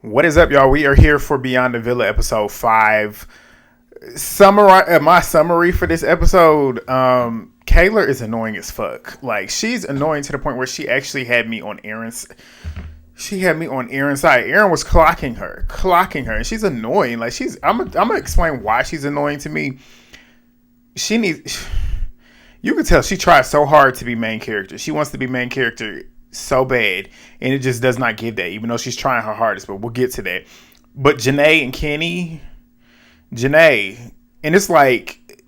What is up, y'all? We are here for Beyond the Villa episode 5. My summary for this episode, Kaylor is annoying as fuck. Like, she's annoying to the point where she actually had me on Aaron's side. Aaron was clocking her, and she's annoying. Like, I'm gonna explain why she's annoying to me. You can tell she tries so hard to be main character. She wants to be main character so bad, and it just does not give that, even though she's trying her hardest, but we'll get to that. But JaNa and Kenny, and it's like,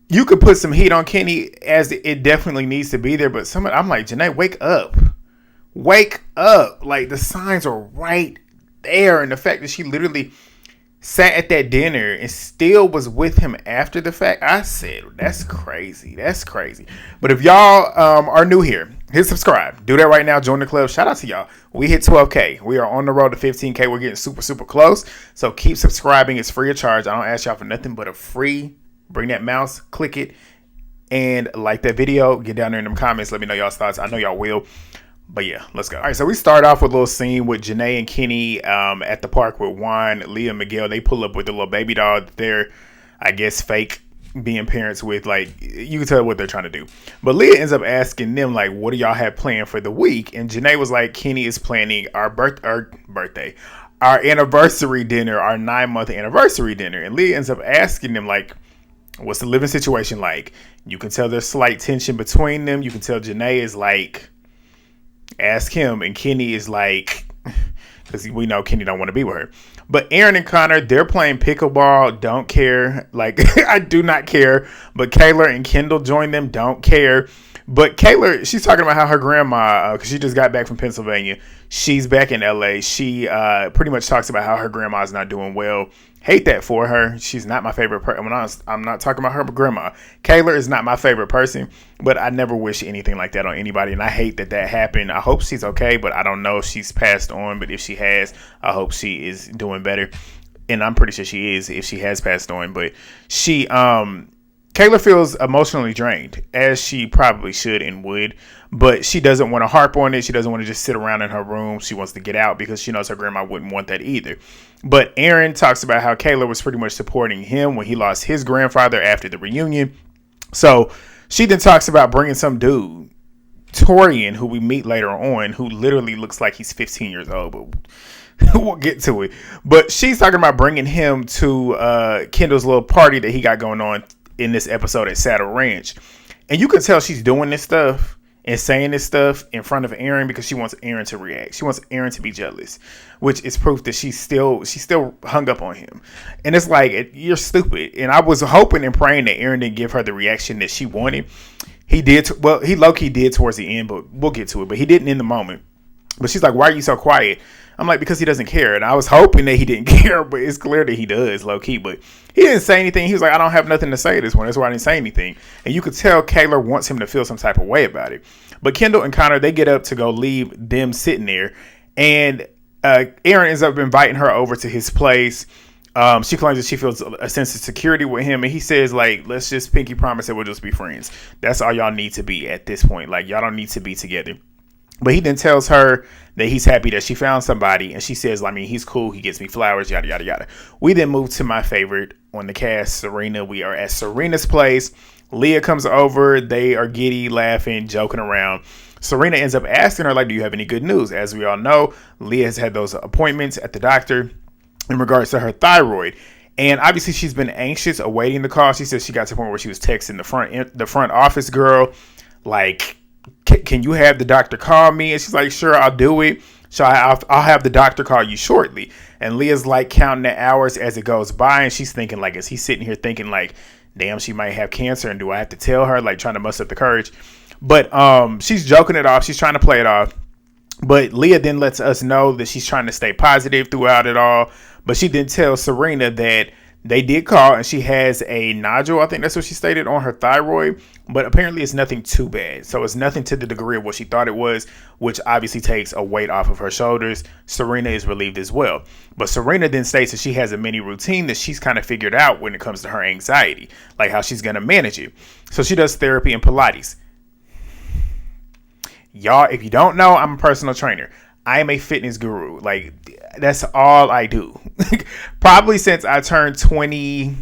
you could put some heat on Kenny, as it definitely needs to be there, but I'm like, JaNa, wake up. Like, the signs are right there, and the fact that she literally sat at that dinner and still was with him after the fact, I said, that's crazy. But if y'all are new here, hit subscribe. Do that right now. Join the club. Shout out to y'all. We hit 12K. We are on the road to 15K. We're getting super close. So keep subscribing. It's free of charge. I don't ask y'all for nothing but a free. Bring that mouse, click it, and like that video. Get down there in them comments. Let me know y'all's thoughts. I know y'all will. But yeah, let's go. All right, so we start off with a little scene with JaNa and Kenny at the park with Juan, Leah, and Miguel. They pull up with the little baby doll that they're, I guess, fake being parents with. Like, you can tell what they're trying to do. But Leah ends up asking them, like, what do y'all have planned for the week? And JaNa was like, Kenny is planning our anniversary dinner, our 9-month anniversary dinner. And Leah ends up asking them, like, what's the living situation like? You can tell there's slight tension between them. You can tell JaNa is like, ask him, and Kenny is like, because we know Kenny don't want to be with her. But Aaron and Connor, they're playing pickleball, don't care. Like, I do not care. But Kaylor and Kendall join them, don't care. But Kaylor, she's talking about how her grandma, because she just got back from Pennsylvania, she's back in LA. She pretty much talks about how her grandma's not doing well. Hate that for her. She's not my favorite person. I'm not talking about her grandma. Kaylor is not my favorite person, but I never wish anything like that on anybody, and I hate that happened. I hope she's okay, but I don't know if she's passed on. But if she has, I hope she is doing better, and I'm pretty sure she is if she has passed on. But Kaylor feels emotionally drained, as she probably should and would, but she doesn't want to harp on it. She doesn't want to just sit around in her room. She wants to get out because she knows her grandma wouldn't want that either. But Aaron talks about how Kaylor was pretty much supporting him when he lost his grandfather after the reunion. So she then talks about bringing some dude, Torian, who we meet later on, who literally looks like he's 15 years old, but we'll get to it. But she's talking about bringing him to Kendall's little party that he got going on in this episode at Saddle Ranch. And you can tell she's doing this stuff and saying this stuff in front of Aaron because she wants Aaron to react. She wants Aaron to be jealous, which is proof that she's still hung up on him. And it's like, you're stupid. And I was hoping and praying that Aaron didn't give her the reaction that she wanted. He did. He low-key did towards the end, but we'll get to it. But he didn't in the moment. But she's like, why are you so quiet? I'm like, because he doesn't care. And I was hoping that he didn't care, but it's clear that he does, low-key. But he didn't say anything. He was like, I don't have nothing to say this one. That's why I didn't say anything. And you could tell Kaylor wants him to feel some type of way about it. But Kendall and Connor, they get up to go leave them sitting there. And Aaron ends up inviting her over to his place. She claims that she feels a sense of security with him. And he says, like, let's just pinky promise that we'll just be friends. That's all y'all need to be at this point. Like, y'all don't need to be together. But he then tells her that he's happy that she found somebody. And she says, I mean, he's cool. He gets me flowers, yada, yada, yada. We then move to my favorite on the cast, Serena. We are at Serena's place. Leah comes over. They are giddy, laughing, joking around. Serena ends up asking her, like, do you have any good news? As we all know, Leah has had those appointments at the doctor in regards to her thyroid. And obviously she's been anxious, awaiting the call. She says she got to the point where she was texting the front office girl, like, can you have the doctor call me? And she's like, sure, I'll do it. So I'll have the doctor call you shortly. And Leah's like counting the hours as it goes by. And she's thinking, like, is he sitting here thinking like, damn, she might have cancer. And do I have to tell her, like, trying to muster up the courage? But she's joking it off. She's trying to play it off. But Leah then lets us know that she's trying to stay positive throughout it all. But she then tells Serena that they did call and she has a nodule. I think that's what she stated on her thyroid. But apparently it's nothing too bad. So it's nothing to the degree of what she thought it was, which obviously takes a weight off of her shoulders. Serena is relieved as well. But Serena then states that she has a mini routine that she's kind of figured out when it comes to her anxiety, like how she's going to manage it. So she does therapy and Pilates. Y'all, if you don't know, I'm a personal trainer. I am a fitness guru. Like, that's all I do. Probably since I turned 20.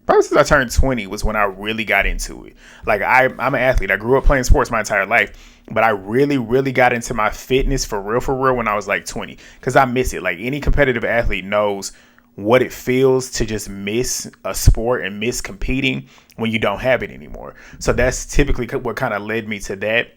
Probably since I turned 20 was when I really got into it. Like, I'm an athlete. I grew up playing sports my entire life. But I really, really got into my fitness for real when I was like 20. Because I miss it. Like, any competitive athlete knows what it feels to just miss a sport and miss competing when you don't have it anymore. So that's typically what kind of led me to that.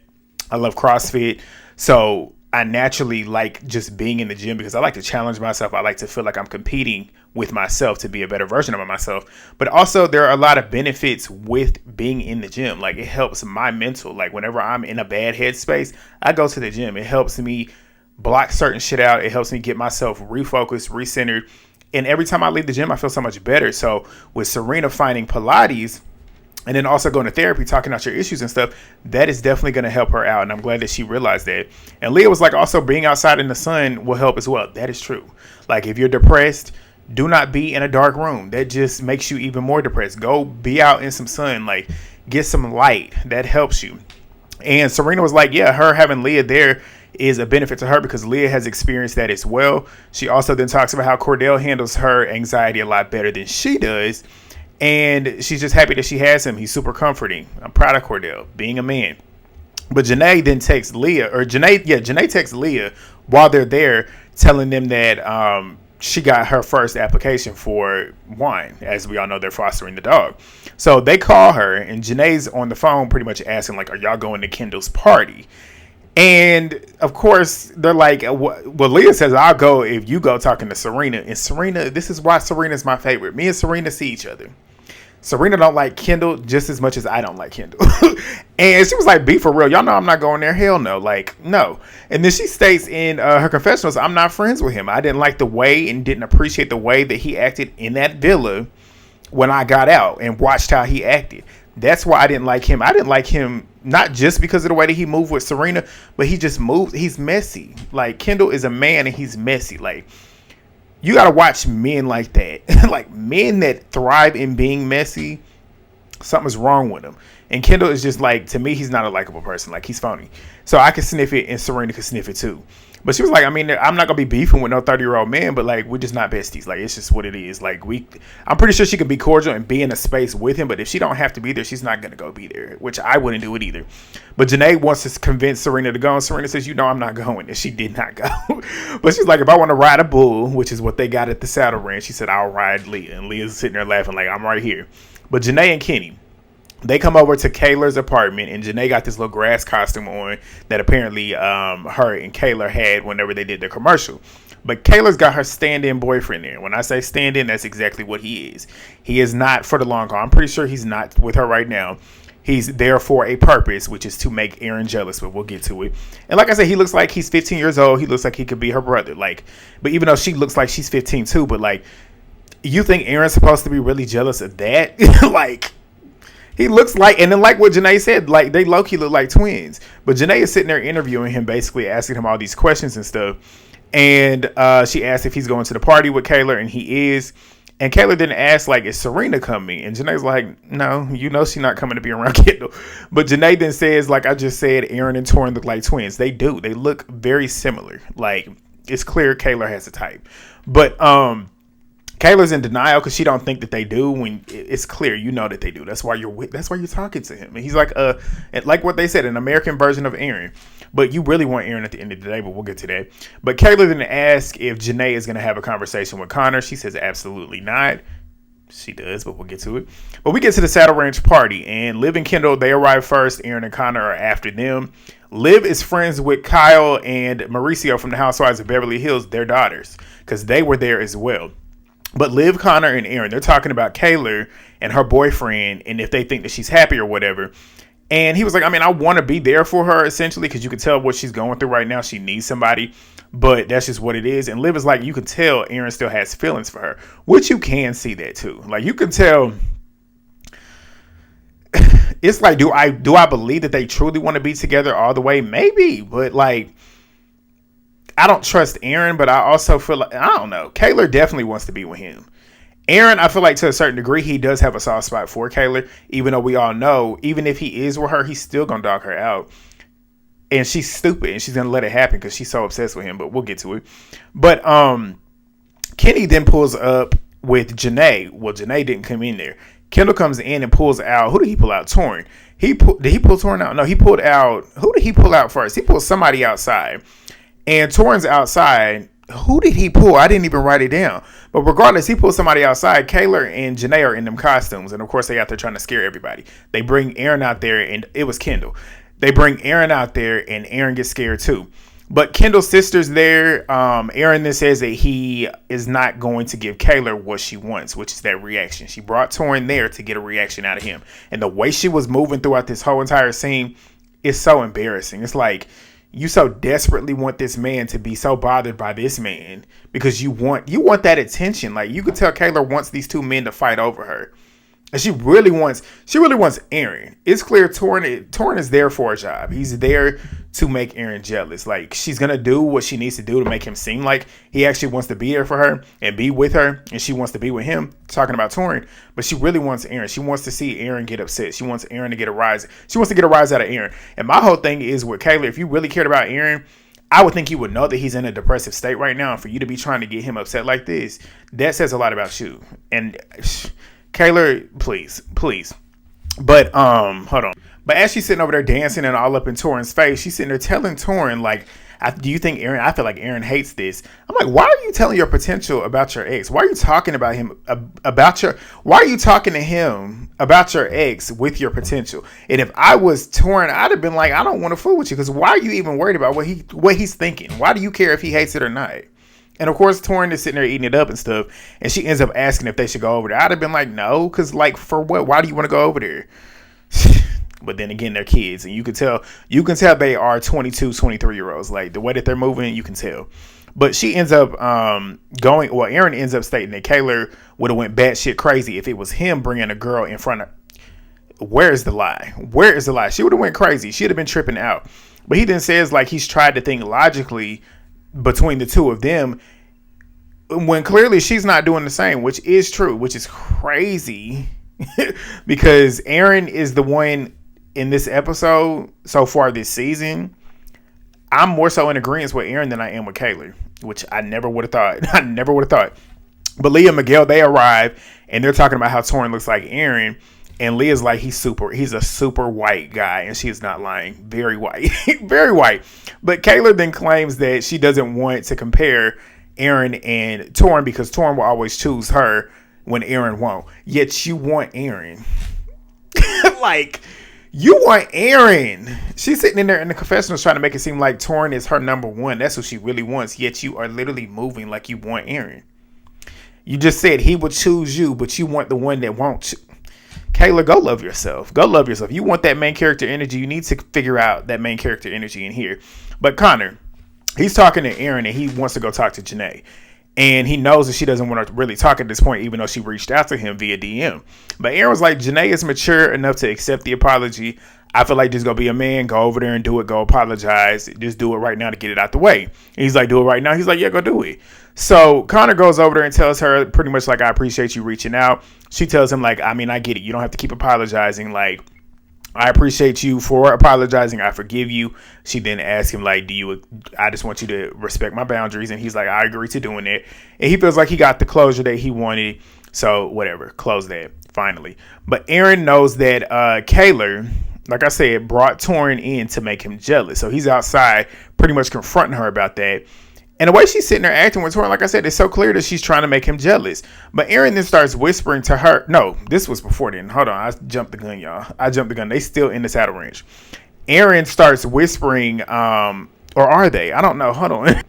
I love CrossFit. So I naturally like just being in the gym because I like to challenge myself. I like to feel like I'm competing with myself to be a better version of myself. But also there are a lot of benefits with being in the gym. Like, it helps my mental. Like, whenever I'm in a bad headspace, I go to the gym. It helps me block certain shit out. It helps me get myself refocused, recentered. And every time I leave the gym, I feel so much better. So with Serena finding Pilates, and then also going to therapy, talking out your issues and stuff, that is definitely going to help her out. And I'm glad that she realized that. And Leah was like, also being outside in the sun will help as well. That is true. Like, if you're depressed, do not be in a dark room. That just makes you even more depressed. Go be out in some sun, like, get some light. That helps you. And Serena was like, yeah, her having Leah there is a benefit to her because Leah has experienced that as well. She also then talks about how Kordell handles her anxiety a lot better than she does. And she's just happy that she has him. He's super comforting. I'm proud of Kordell being a man. But JaNa then texts Leah, or JaNa texts Leah while they're there, telling them that she got her first application for wine. As we all know, they're fostering the dog. So they call her, and JaNa's on the phone pretty much asking, like, are y'all going to Kendall's party? And, of course, they're like, well, Leah says, I'll go if you go, talking to Serena. And Serena, this is why Serena's my favorite. Me and Serena see each other. Serena don't like Kendall just as much as I don't like Kendall. And she was like, be for real. Y'all know I'm not going there. Hell no. Like, no. And then she states in her confessionals, I'm not friends with him. I didn't like the way and didn't appreciate the way that he acted in that villa when I got out and watched how he acted. That's why I didn't like him. I didn't like him not just because of the way that he moved with Serena, but he just moved. He's messy. Like, Kendall is a man and he's messy. Like, you got to watch men like that. Like, men that thrive in being messy, something's wrong with them. And Kendall is just like, to me, he's not a likable person. Like, he's phony. So I can sniff it and Serena can sniff it too. But she was like, I mean, I'm not going to be beefing with no 30-year-old man, but like, we're just not besties. Like, it's just what it is. Like, I'm pretty sure she could be cordial and be in a space with him, but if she don't have to be there, she's not going to go be there, which I wouldn't do it either. But JaNa wants to convince Serena to go, and Serena says, I'm not going. And she did not go. But she's like, if I want to ride a bull, which is what they got at the saddle ranch, she said, I'll ride Leah. And Leah's sitting there laughing like, I'm right here. But JaNa and Kenny, they come over to Kaylor's apartment, and JaNa got this little grass costume on that apparently her and Kaylor had whenever they did their commercial. But Kaylor's got her stand-in boyfriend there. When I say stand-in, that's exactly what he is. He is not for the long haul. I'm pretty sure he's not with her right now. He's there for a purpose, which is to make Aaron jealous, but we'll get to it. And like I said, he looks like he's 15 years old. He looks like he could be her brother. Like, but even though she looks like she's 15 too, but like, you think Aaron's supposed to be really jealous of that? Like, he looks like, and then like what JaNa said, like, they low-key look like twins. But JaNa is sitting there interviewing him, basically asking him all these questions and stuff. And she asked if he's going to the party with Kaylor, and he is. And Kaylor then asked, like, is Serena coming? And JaNa's like, no, she's not coming to be around Kendall. But JaNa then says, like I just said, Aaron and Torrin look like twins. They do. They look very similar. Like, it's clear Kaylor has a type. But Kaylor's in denial because she don't think that they do. When it's clear, that they do. That's why you're talking to him. And he's like what they said, an American version of Aaron. But you really want Aaron at the end of the day, but we'll get to that. But Kaylor then asks if JaNa is going to have a conversation with Connor. She says absolutely not. She does, but we'll get to it. But we get to the Saddle Ranch party, and Liv and Kendall, they arrive first. Aaron and Connor are after them. Liv is friends with Kyle and Mauricio from the Housewives of Beverly Hills, their daughters, because they were there as well. But Liv, Connor, and Aaron, they're talking about Kaylor and her boyfriend and if they think that she's happy or whatever. And he was like, I mean, I want to be there for her, essentially, because you can tell what she's going through right now. She needs somebody, but that's just what it is. And Liv is like, you can tell Aaron still has feelings for her, which you can see that too. Like, you can tell. It's like, do I believe that they truly want to be together all the way? Maybe, but like, I don't trust Aaron, but I also feel like, I don't know. Kaylor definitely wants to be with him. Aaron, I feel like to a certain degree, he does have a soft spot for Kaylor, even though we all know, even if he is with her, he's still going to dog her out. And she's stupid, and she's gonna let it happen because she's so obsessed with him. But we'll get to it. But Kenny then pulls up with JaNa. Well, JaNa didn't come in there. Kendall comes in and pulls out. Who did he pull out? Torn. Did he pull Torn out? No, he pulled out. Who did he pull out first? He pulled somebody outside. And Torn's outside. Who did he pull? I didn't even write it down. But regardless, he pulled somebody outside. Kaylor and JaNa are in them costumes. And of course, they out there trying to scare everybody. They bring Aaron out there, and it was Kendall. They bring Aaron out there, and Aaron gets scared too. But Kendall's sister's there. Aaron then says that he is not going to give Kaylor what she wants, which is that reaction. She brought Torn there to get a reaction out of him. And the way she was moving throughout this whole entire scene is so embarrassing. It's like, you so desperately want this man to be so bothered by this man because you want that attention. Like, you could tell Kaylor wants these two men to fight over her. And she really wants Aaron. It's clear Torn is there for a job. He's there to make Aaron jealous. Like, she's going to do what she needs to do to make him seem like he actually wants to be there for her and be with her. And she wants to be with him, talking about Torn. But she really wants Aaron. She wants to see Aaron get upset. She wants Aaron to get a rise. She wants to get a rise out of Aaron. And my whole thing is with Kaylor, if you really cared about Aaron, I would think you would know that he's in a depressive state right now. And for you to be trying to get him upset like this, that says a lot about you. And Kaylor, please. But hold on. But as she's sitting over there dancing and all up in Torn's face, she's sitting there telling Torn, like, do you think Aaron, I feel like Aaron hates this. I'm like, why are you telling your potential about your ex? Why are you talking about him, why are you talking to him about your ex with your potential? And if I was Torn, I'd have been like, I don't want to fool with you, because why are you even worried about what he's thinking? Why do you care if he hates it or not? And of course, Torn is sitting there eating it up and stuff. And she ends up asking if they should go over there. I'd have been like, no, because, like, for what? Why do you want to go over there? But then again, they're kids. And you can tell they are 22, 23-year-olds. Like, the way that they're moving, you can tell. But she ends up Aaron ends up stating that Kaylor would have went batshit crazy if it was him bringing a girl in front of. Where is the lie? She would have went crazy. She'd have been tripping out. But he then says, like, he's tried to think logically between the two of them, when clearly she's not doing the same, which is true, which is crazy. Because Aaron is the one in this episode so far this season. I'm more so in agreement with Aaron than I am with Kaylor, which I never would have thought. But Leah and Miguel, they arrive and they're talking about how Torn looks like Aaron. And Leah's like, he's a super white guy. And she's not lying. Very white. Very white. But Kaylor then claims that she doesn't want to compare Aaron and Torn because Torn will always choose her when Aaron won't. Yet you want Aaron. Like, you want Aaron. She's sitting in there in the confessionals trying to make it seem like Torn is her number one. That's what she really wants. Yet you are literally moving like you want Aaron. You just said he would choose you, but you want the one that won't. Kaylor, go love yourself. You want that main character energy. You need to figure out that main character energy in here. But Connor, he's talking to Aaron and he wants to go talk to JaNa. And he knows that she doesn't want to really talk at this point, even though she reached out to him via DM. But Aaron was like, JaNa is mature enough to accept the apology. I feel like just go be a man, go over there and do it, go apologize. Just do it right now to get it out the way. And he's like, do it right now. He's like, yeah, go do it. So Connor goes over there and tells her pretty much like, I appreciate you reaching out. She tells him like, I mean, I get it. You don't have to keep apologizing. Like, I appreciate you for apologizing. I forgive you. She then asks him like, I just want you to respect my boundaries. And he's like, I agree to doing it. And he feels like he got the closure that he wanted. So whatever, close that finally. But Aaron knows that Kaylor, like I said, brought Torn in to make him jealous. So he's outside pretty much confronting her about that. And the way she's sitting there acting with Torn, like I said, it's so clear that she's trying to make him jealous. But Aaron then starts whispering to her. No, this was before then. Hold on. I jumped the gun, y'all. They still in the saddle ranch. Aaron starts whispering, or are they? I don't know. Hold on.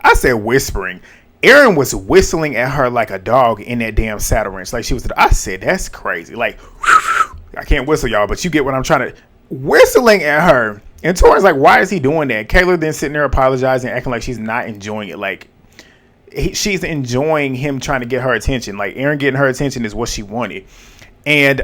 I said whispering. Aaron was whistling at her like a dog in that damn saddle ranch. Like she was. I said, that's crazy. Like, I can't whistle, y'all, but you get what I'm trying to. Whistling at her. And Torn's like, why is he doing that? Kaylor then sitting there apologizing, acting like she's not enjoying it. Like, she's enjoying him trying to get her attention. Like, Aaron getting her attention is what she wanted. And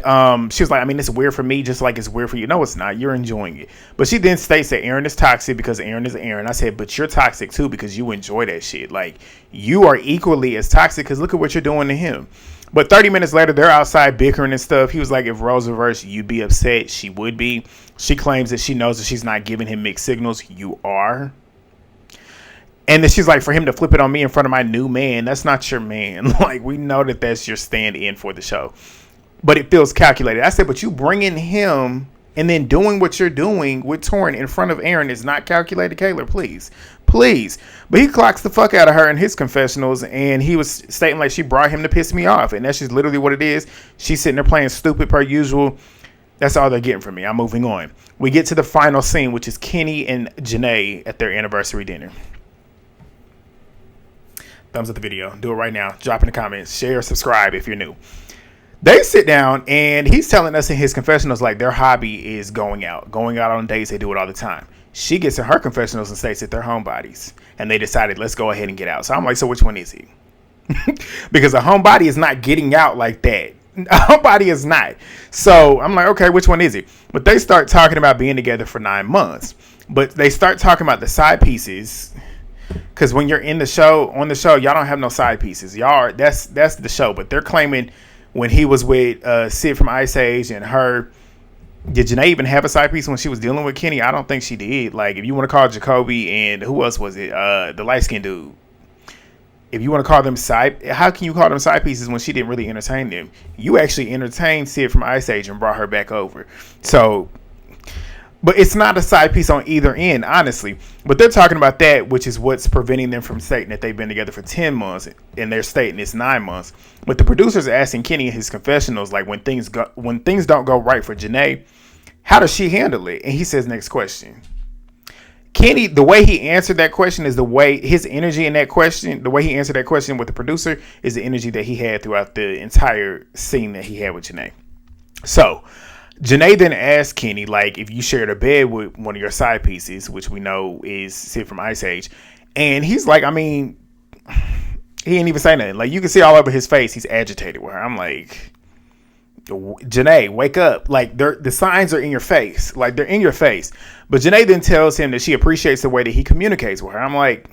she was like, I mean, it's weird for me just like it's weird for you. No, it's not. You're enjoying it. But she then states that Aaron is toxic because Aaron is Aaron. I said, but you're toxic too because you enjoy that shit. Like, you are equally as toxic because look at what you're doing to him. But 30 minutes later, they're outside bickering and stuff. He was like, if roles reversed, you'd be upset. She would be. She claims that she knows that she's not giving him mixed signals. You are. And then she's like, for him to flip it on me in front of my new man, that's not your man. Like, we know that that's your stand-in for the show. But it feels calculated. I said, but you bringing him and then doing what you're doing with Torrin in front of Aaron is not calculated, Kaylor. Please. Please. But he clocks the fuck out of her in his confessionals, and he was stating like she brought him to piss me off. And that's just literally what it is. She's sitting there playing stupid per usual. That's all they're getting from me. I'm moving on. We get to the final scene, which is Kenny and JaNa at their anniversary dinner. Thumbs up the video. Do it right now. Drop in the comments. Share, subscribe if you're new. They sit down, and he's telling us in his confessionals like their hobby is going out on dates. They do it all the time. She gets in her confessionals and states that they're homebodies, and they decided, let's go ahead and get out. So I'm like, so which one is he? Because a homebody is not getting out like that. A homebody is not. So I'm like, okay, which one is he? But they start talking about being together for 9 months. But they start talking about the side pieces. Because when you're on the show, y'all don't have no side pieces. Y'all are, that's the show. But they're claiming when he was with Sid from Ice Age and her, did JaNa even have a side piece when she was dealing with Kenny? I don't think she did. Like, if you want to call Jacoby and who else was it? The light-skinned dude. If you want to call them how can you call them side pieces when she didn't really entertain them? You actually entertained Sid from Ice Age and brought her back over. So, but it's not a side piece on either end, honestly. But they're talking about that, which is what's preventing them from stating that they've been together for 10 months, and they're stating it's 9 months. But the producers are asking Kenny in his confessionals, like, when things don't go right for JaNa, how does she handle it? And he says, next question. Kenny, the way he answered that question is the way his energy in that question, the way he answered that question with the producer is the energy that he had throughout the entire scene that he had with JaNa. So JaNa then asked Kenny, like, if you shared a bed with one of your side pieces, which we know is Sid from Ice Age. And he's like, I mean, he didn't even say nothing. Like, you can see all over his face, he's agitated with her. I'm like, JaNa, wake up. Like, the signs are in your face. Like, they're in your face. But JaNa then tells him that she appreciates the way that he communicates with her. I'm like,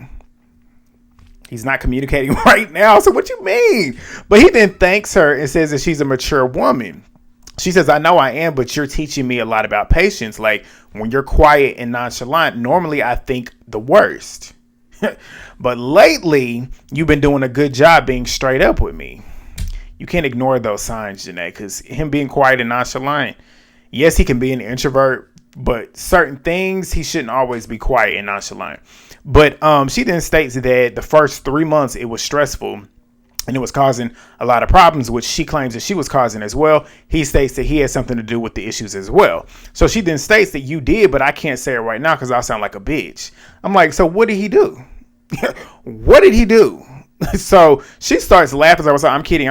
he's not communicating right now. So what you mean? But he then thanks her and says that she's a mature woman. She says, I know I am, but you're teaching me a lot about patience. Like, when you're quiet and nonchalant, normally I think the worst. But lately, you've been doing a good job being straight up with me. You can't ignore those signs, JaNa, because him being quiet and nonchalant, yes, he can be an introvert, but certain things, he shouldn't always be quiet and nonchalant. But she then states that the first 3 months, it was stressful. And it was causing a lot of problems, which she claims that she was causing as well. He states that he had something to do with the issues as well. So she then states that you did, but I can't say it right now because I'll sound like a bitch. I'm like, so what did he do? What did he do? So she starts laughing. I was like, I'm kidding.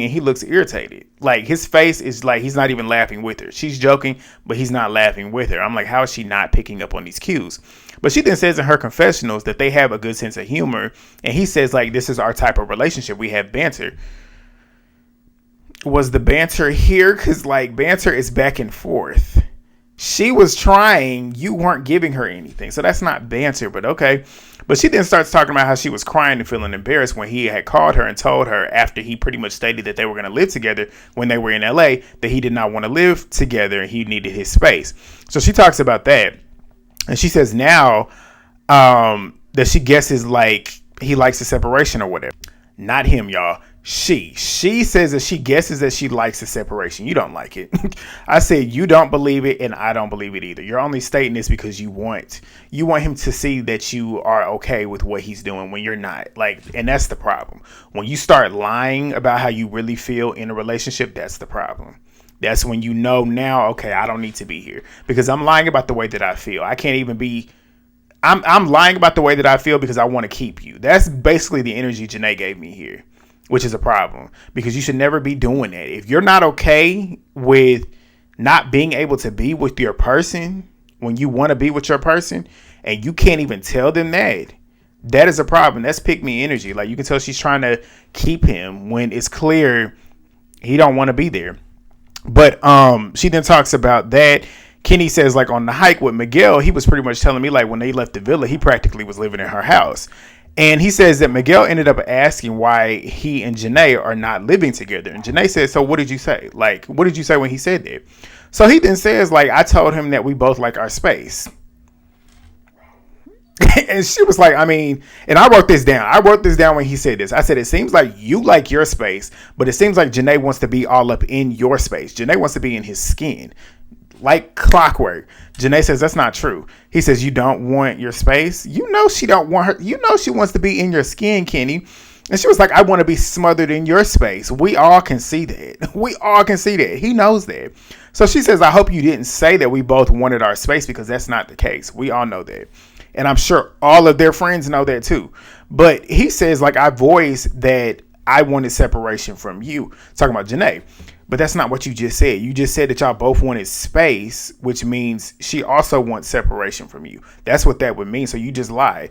And he looks irritated. Like, his face is like he's not even laughing with her. She's joking, but he's not laughing with her. I'm like, how is she not picking up on these cues? But she then says in her confessionals that they have a good sense of humor. And he says, like, this is our type of relationship. We have banter. Was the banter here? Because, like, banter is back and forth. She was trying. You weren't giving her anything. So that's not banter, but okay. But she then starts talking about how she was crying and feeling embarrassed when he had called her and told her after he pretty much stated that they were going to live together when they were in LA, that he did not want to live together and he needed his space. So she talks about that. And she says now that she guesses like he likes the separation or whatever. Not him, y'all. She says that she guesses that she likes the separation. You don't like it. I said you don't believe it, and I don't believe it either. You're only stating this because you want him to see that you are okay with what he's doing when you're not. Like, and that's the problem. When you start lying about how you really feel in a relationship, that's the problem. That's when you know now, okay, I don't need to be here because I'm lying about the way that I feel. I can't even be. I'm lying about the way that I feel because I want to keep you. That's basically the energy JaNa gave me here, which is a problem because you should never be doing that. If you're not okay with not being able to be with your person when you want to be with your person and you can't even tell them that is a problem. That's pick me energy. Like, you can tell she's trying to keep him when it's clear he don't want to be there. But she then talks about that. Kenny says, like, on the hike with Miguel, he was pretty much telling me, like, when they left the villa, he practically was living in her house. And he says that Miguel ended up asking why he and JaNa are not living together. And JaNa says, so what did you say? Like, what did you say when he said that? So he then says, like, I told him that we both like our space. And she was like, I mean, and I wrote this down. I wrote this down when he said this. I said, it seems like you like your space, but it seems like JaNa wants to be all up in your space. JaNa wants to be in his skin. Like clockwork. JaNa says that's not true. He says, you don't want your space? You know she don't want her. You know she wants to be in your skin, Kenny. And she was like, I want to be smothered in your space. We all can see that. We all can see that. He knows that. So she says, I hope you didn't say that we both wanted our space, because that's not the case. We all know that. And I'm sure all of their friends know that too. But he says, like, I voiced that I wanted separation from you. Talking about JaNa. But that's not what you just said. You just said that y'all both wanted space, which means she also wants separation from you. That's what that would mean. So you just lied.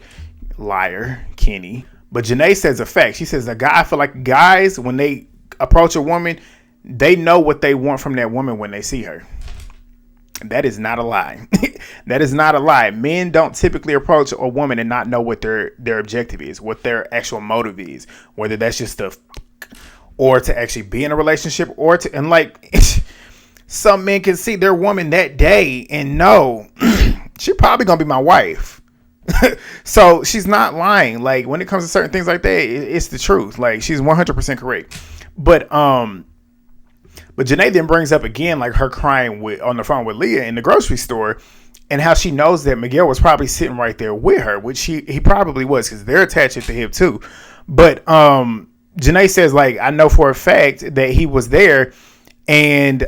Liar, Kenny. But JaNa says a fact. She says, I feel like guys, when they approach a woman, they know what they want from that woman when they see her. That is not a lie. That is not a lie. Men don't typically approach a woman and not know what their objective is, what their actual motive is, whether that's just or to actually be in a relationship, or to, and like, some men can see their woman that day and know she probably gonna be my wife. So she's not lying. Like, when it comes to certain things like that, it's the truth. Like, she's 100% correct. But JaNa then brings up again, like, her crying on the phone with Leah in the grocery store, and how she knows that Miguel was probably sitting right there with her, which he probably was, because they're attached at the hip too. But JaNa says, like, I know for a fact that he was there, and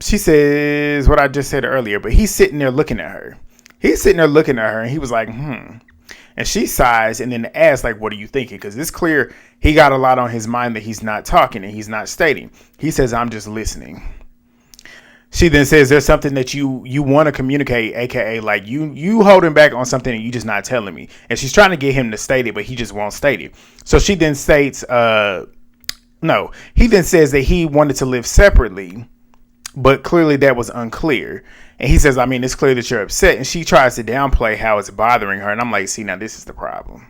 she says what I just said earlier, but he's sitting there looking at her. And he was like, And she sighs and then asks, like, what are you thinking? Because it's clear he got a lot on his mind that he's not talking and he's not stating. He says, I'm just listening. She then says, there's something that you want to communicate, aka like you holding back on something and you just not telling me. And she's trying to get him to state it, but he just won't state it. So she then states, he then says that he wanted to live separately, but clearly that was unclear. And he says, I mean, it's clear that you're upset. And she tries to downplay how it's bothering her. And I'm like, see, now this is the problem.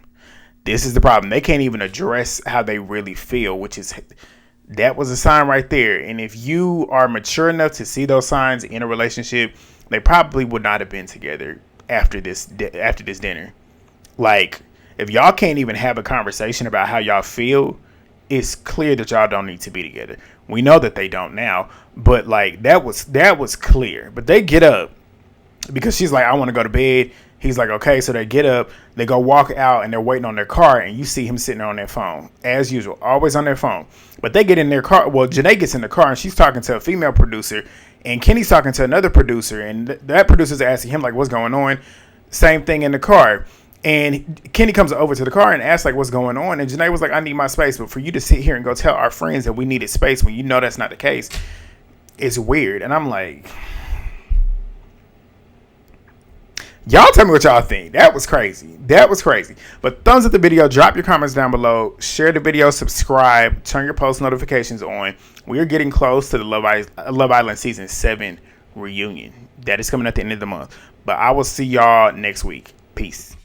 They can't even address how they really feel, that was a sign right there. And if you are mature enough to see those signs in a relationship, they probably would not have been together after this dinner. Like, if y'all can't even have a conversation about how y'all feel, it's clear that y'all don't need to be together. We know that they don't now, but like that was clear. But they get up because she's like, I want to go to bed. He's like, okay. So they get up, they go walk out, and they're waiting on their car, and you see him sitting there on their phone as usual, always on their phone. But they get in their car. Well, JaNa gets in the car and she's talking to a female producer, and Kenny's talking to another producer, and that producer's asking him like, what's going on? Same thing in the car. And Kenny comes over to the car and asks, like, what's going on? And JaNa was like, I need my space. But for you to sit here and go tell our friends that we needed space when you know that's not the case, it's weird. And I'm like, y'all tell me what y'all think. That was crazy. But thumbs up the video. Drop your comments down below. Share the video. Subscribe. Turn your post notifications on. We are getting close to the Love Island Season 7 reunion. That is coming at the end of the month. But I will see y'all next week. Peace.